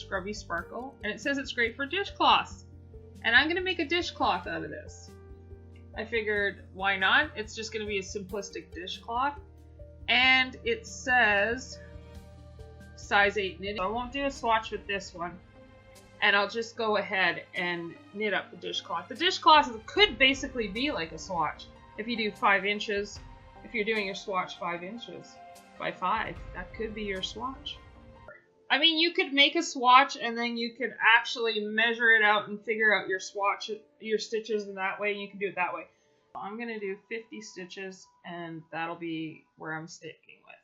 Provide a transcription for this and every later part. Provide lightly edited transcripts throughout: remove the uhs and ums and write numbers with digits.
Scrubby Sparkle, and it says it's great for dishcloths. And I'm gonna make a dishcloth out of this. I figured, why not? It's just gonna be a simplistic dishcloth. And it says size 8 knitting. I won't do a swatch with this one. And I'll just go ahead and knit up the dishcloth. The dishcloth could basically be like a swatch. If you do 5 inches, if you're doing your swatch 5 inches by 5, that could be your swatch. I mean, you could make a swatch and then you could actually measure it out and figure out your swatch, your stitches in that way, and you can do it that way. I'm going to do 50 stitches, and that'll be where I'm sticking with.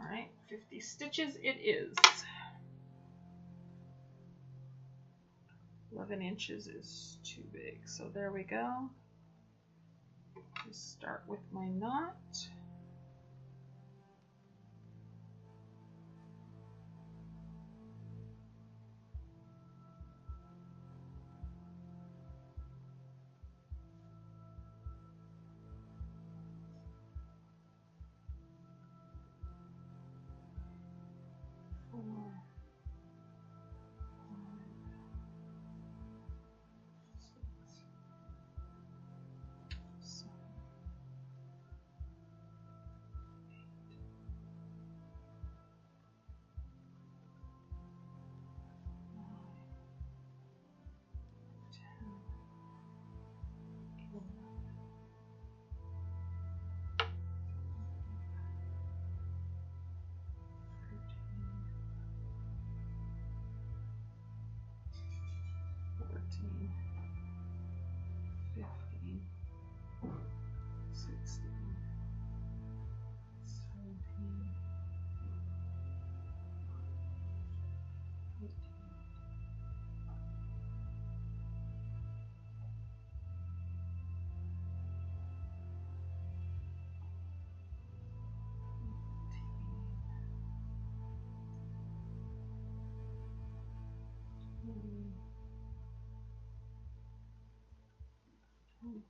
Alright, 50 stitches it is. 11 inches is too big, so there we go. Just start with my knot.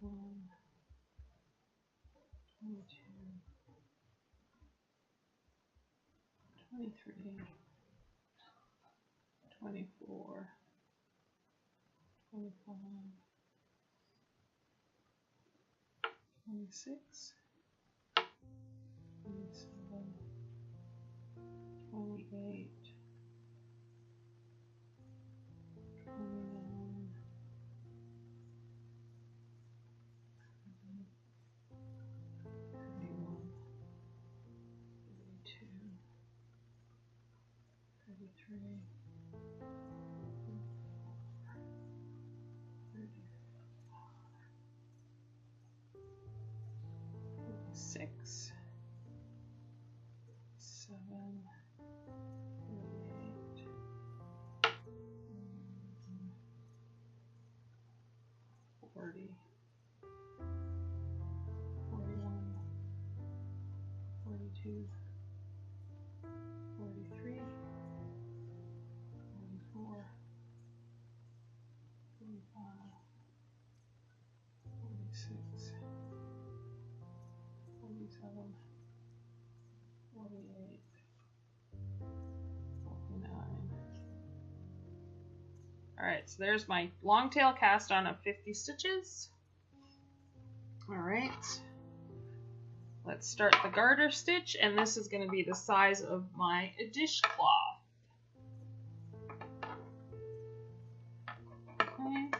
One, 22, 23, 24, 25, 26, 27, 28, 29, 31, 32, 33, 36, 7, 38, 40, 41, 42, 43, 44, 45, 46, 47, 48, 49. Alright, so there's my long tail cast on of 50 stitches. Alright, let's start the garter stitch, and this is going to be the size of my dishcloth. Okay.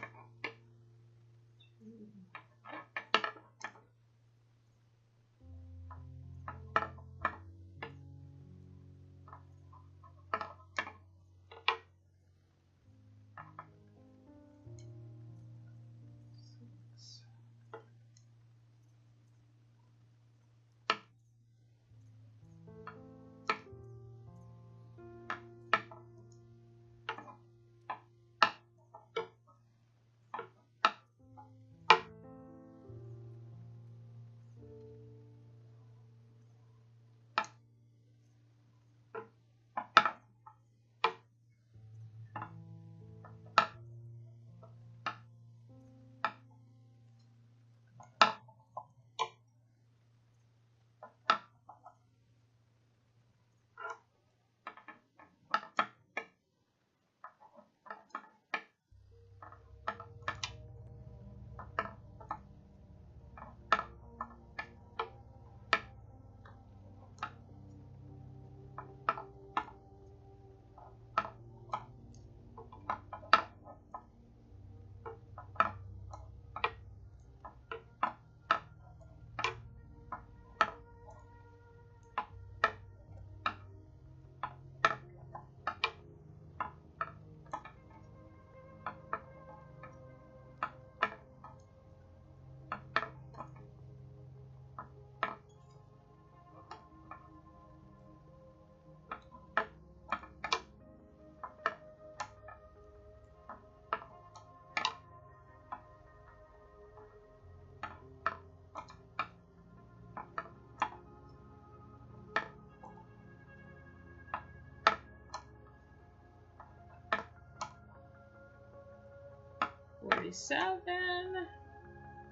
47,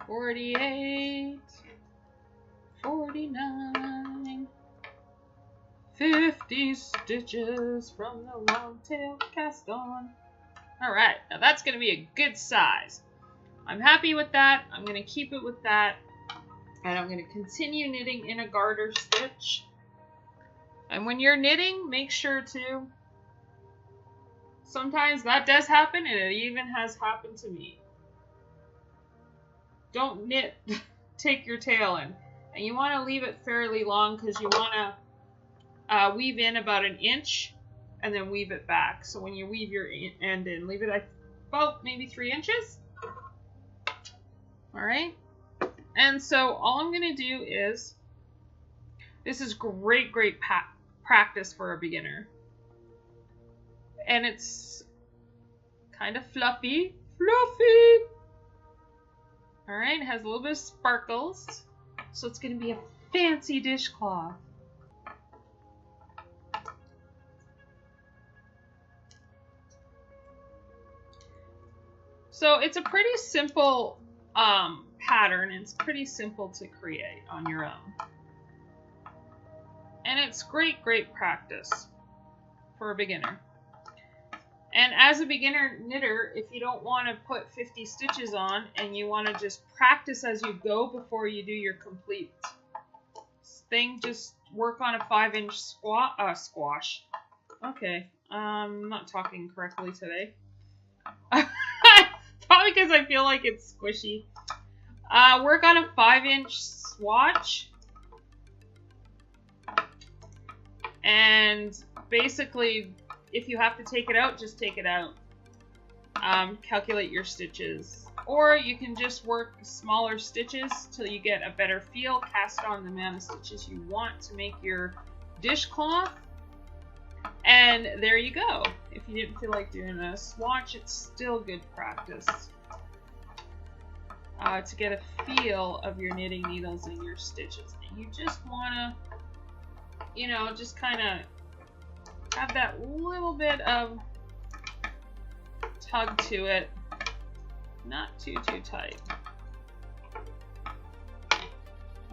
48, 49, 50 stitches from the long tail cast on. Alright, now that's going to be a good size. I'm happy with that. I'm going to keep it with that. And I'm going to continue knitting in a garter stitch. And when you're knitting, make sure to... Sometimes that does happen, and it even has happened to me. Don't knit, take your tail in. And you want to leave it fairly long because you want to weave in about an inch and then weave it back. So when you weave your end in, leave it at about maybe 3 inches. Alright. And so all I'm going to do is, this is great practice for a beginner. And it's kind of fluffy. Alright, it has a little bit of sparkles. So it's going to be a fancy dishcloth. So it's a pretty simple pattern. It's pretty simple to create on your own. And it's great practice for a beginner. And as a beginner knitter, if you don't want to put 50 stitches on and you want to just practice as you go before you do your complete thing, just work on a 5-inch squash. Okay, I'm not talking correctly today. Probably because I feel like it's squishy. Work on a 5-inch swatch. And basically, if you have to take it out, just take it out. Calculate your stitches. Or you can just work smaller stitches till you get a better feel. Cast on the amount of stitches you want to make your dishcloth. And there you go. If you didn't feel like doing a swatch, it's still good practice. To get a feel of your knitting needles and your stitches. And you just want to, you know, just kind of have that little bit of tug to it. Not too tight.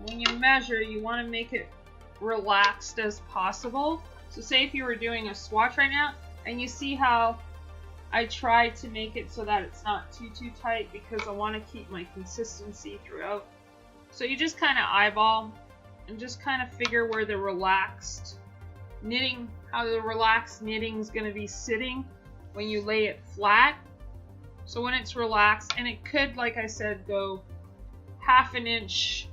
When you measure, you want to make it relaxed as possible. So say if you were doing a swatch right now, and you see how I tried to make it so that it's not too tight because I want to keep my consistency throughout. So you just kind of eyeball and just kind of figure where the relaxed knitting, how the relaxed knitting is going to be sitting when you lay it flat. So when it's relaxed, and it could, like I said, go half an inch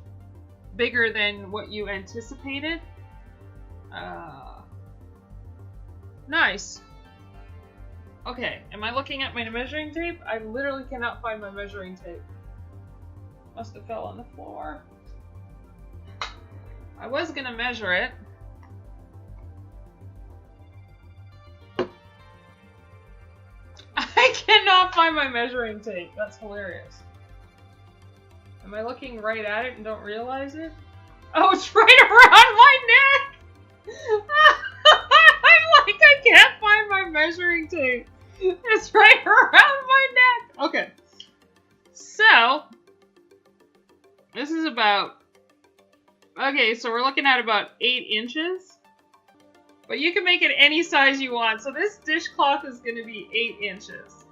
bigger than what you anticipated. Nice. Okay, am I looking at my measuring tape? I literally cannot find my measuring tape. Must have fell on the floor. I was gonna measure it. I cannot find my measuring tape. That's hilarious. Am I looking right at it and don't realize it? Oh, it's right around my neck! I'm like, I can't find my measuring tape. It's right around my neck. Okay. So, this is about... Okay, so we're looking at about 8 inches. But you can make it any size you want. So this dishcloth is going to be 8 inches.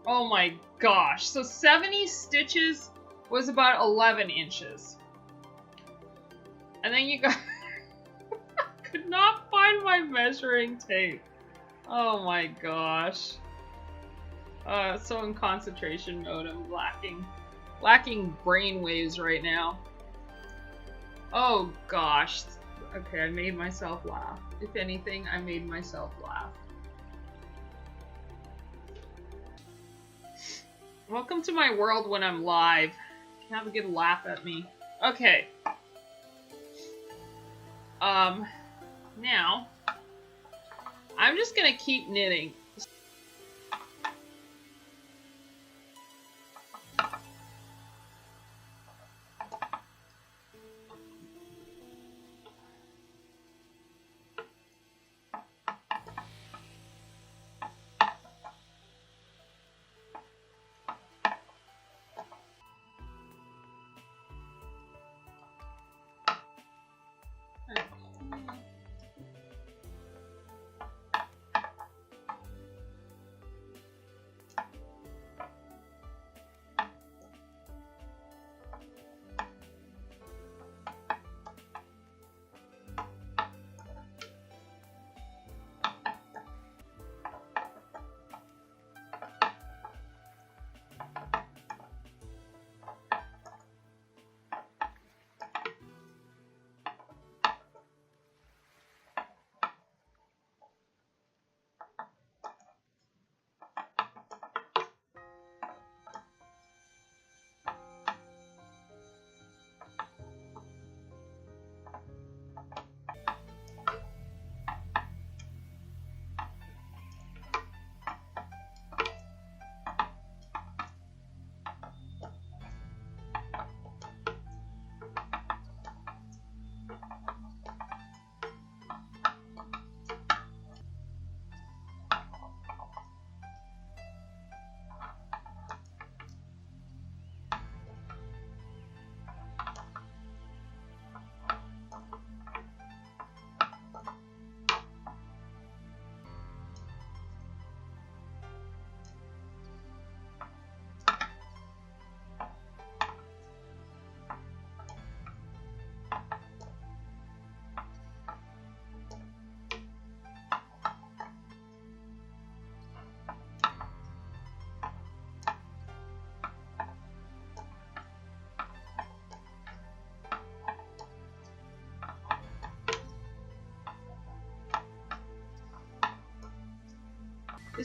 Oh my gosh. So 70 stitches was about 11 inches. And then you got... I could not find my measuring tape. Oh my gosh. So in concentration mode, I'm lacking brain waves right now. Oh gosh. Okay, I made myself laugh. If anything, I made myself laugh. Welcome to my world when I'm live. You can have a good laugh at me. Okay. Now, I'm just gonna keep knitting.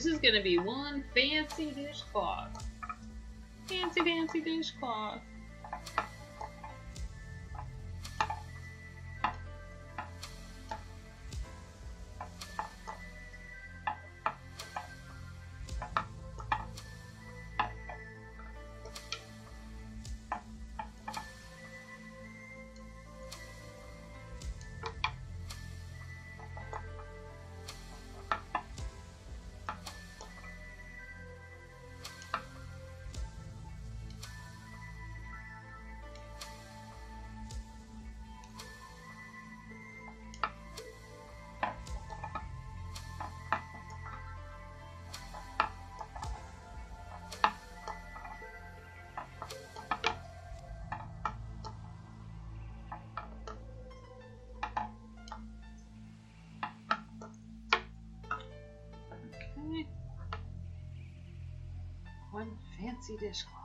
This is gonna be one fancy dishcloth. Fancy, fancy dishcloth. One fancy dishcloth.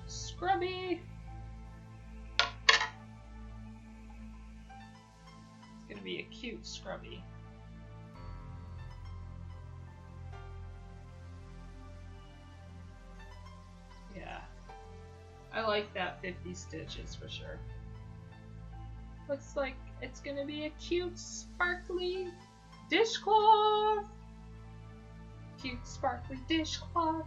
Scrubby. Be a cute Scrubby. Yeah, I like that 50 stitches for sure. Looks like it's gonna be a cute sparkly dishcloth. Cute sparkly dishcloth.